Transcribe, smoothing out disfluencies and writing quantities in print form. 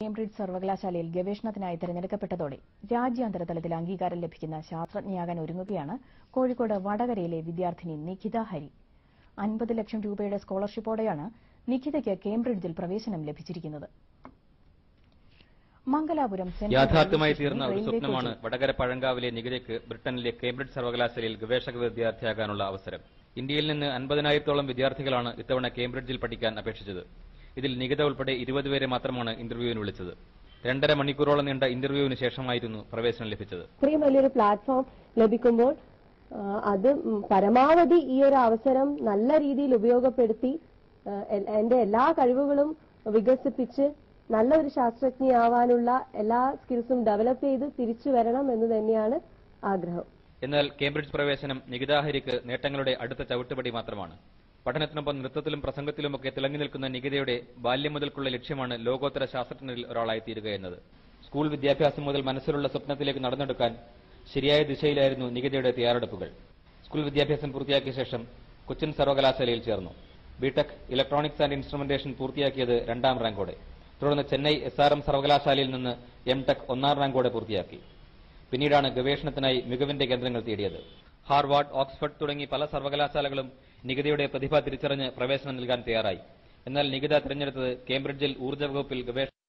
Cambridge സർവകലാശാലയിൽ ഗവേഷണത്തിനായി തിരഞ്ഞെടുക്കപ്പെട്ടതോടെ രാജ്യാന്തര തലത്തിൽ അംഗീകാരം ലഭിക്കുന്ന ശാസ്ത്രജ്ഞയാകാൻ ഒരുങ്ങുകയാണ് കോഴിക്കോട് വടകരയിലെ വിദ്യാർത്ഥിനി നിഖിത ഹരി. 50 ലക്ഷം രൂപയുടെ സ്കോളർഷിപ്പോടെയാണ് നിഖിതയ്ക്ക് കേംബ്രിഡ്ജിൽ പ്രവേശനം ലഭിച്ചിരിക്കുന്നത്. മംഗലാപുരം യാഥാർത്ഥ്യമായി തീർന്ന ഒരു സ്വപ്നമാണ് വടകര പഴങ്കാവിലെ നിഖിതയ്ക്ക് ബ്രിട്ടനിലെ കേംബ്രിഡ്ജ് സർവകലാശാലയിൽ ഗവേഷക വിദ്യാർത്ഥിയാകാനുള്ള അവസരം. ഇന്ത്യയിൽ നിന്ന് 50,000-ഓളം വിദ്യാർത്ഥികളാണ് ഇത്തവണ കേംബ്രിഡ്ജിൽ പഠിക്കാൻ അപേക്ഷിച്ചത്. ഇതിൽ നിഖിത ഉൾപ്പെടെ 20 പേരെ മാത്രമാണ് ഇന്റർവ്യൂവിന് വിളിച്ചത്. 2.5 മണിക്കൂറോളം നീണ്ട ഇന്റർവ്യൂവിന് ശേഷമായിരുന്നു പ്രവേശനം ലഭിച്ചത്. ഇത്രയും വലിയൊരു പ്ലാറ്റ്ഫോം ലഭിക്കുമ്പോൾ അത് പരമാവധി ഈ ഒരു അവസരം നല്ല രീതിയിൽ ഉപയോഗപ്പെടുത്തി എന്റെ എല്ലാ കഴിവുകളും വികസിപ്പിച്ച് നല്ലൊരു ശാസ്ത്രജ്ഞയാവാനുള്ള എല്ലാ സ്കിൽസും ഡെവലപ്പ് ചെയ്ത് തിരിച്ചു വരണം എന്ന് തന്നെയാണ് ആഗ്രഹം. എന്നാൽ കേംബ്രിഡ്ജ് പ്രവേശനം നിഖിത ഹരിക്ക് നേട്ടങ്ങളുടെ അടുത്ത ചവിട്ടുപടി മാത്രമാണ്. പഠനത്തിനൊപ്പം നൃത്തത്തിലും പ്രസംഗത്തിലുമൊക്കെ തിളങ്ങി നിൽക്കുന്ന നിഖിതയുടെ ബാല്യം മുതൽക്കുള്ള ലക്ഷ്യമാണ് ലോകോത്തര ശാസ്ത്രജ്ഞരിൽ ഒരാളായിത്തീരുക എന്നത്. സ്കൂൾ വിദ്യാഭ്യാസം മുതൽ മനസ്സിലുള്ള സ്വപ്നത്തിലേക്ക് നടന്നെടുക്കാൻ ശരിയായ ദിശയിലായിരുന്നു നിഖിതയുടെ തയ്യാറെടുപ്പുകൾ. സ്കൂൾ വിദ്യാഭ്യാസം പൂർത്തിയാക്കിയ ശേഷം കൊച്ചിൻ സർവകലാശാലയിൽ ചേർന്നു. ബിടെക് ഇലക്ട്രോണിക്സ് ആൻഡ് ഇൻസ്ട്രുമെന്റേഷൻ പൂർത്തിയാക്കിയത് 2ാം റാങ്കോടെ. തുടർന്ന് ചെന്നൈ SRM സർവകലാശാലയിൽ നിന്ന് MTech 1ാം റാങ്കോടെ പൂർത്തിയാക്കി. പിന്നീടാണ് ഗവേഷണത്തിനായി മികവിന്റെ കേന്ദ്രങ്ങൾ തേടിയത്. ഹാർവാർഡ്, ഓക്സ്ഫോർഡ് തുടങ്ങി പല സർവകലാശാലകളും നിഖിതയുടെ പ്രതിഭ തിരിച്ചറിഞ്ഞ് പ്രവേശനം നൽകാൻ തയ്യാറായി. എന്നാൽ നിഖിത തിരഞ്ഞെടുത്തത് കേംബ്രിഡ്ജിൽ ഊർജ്ജ വകുപ്പിൽ ഗവേഷണം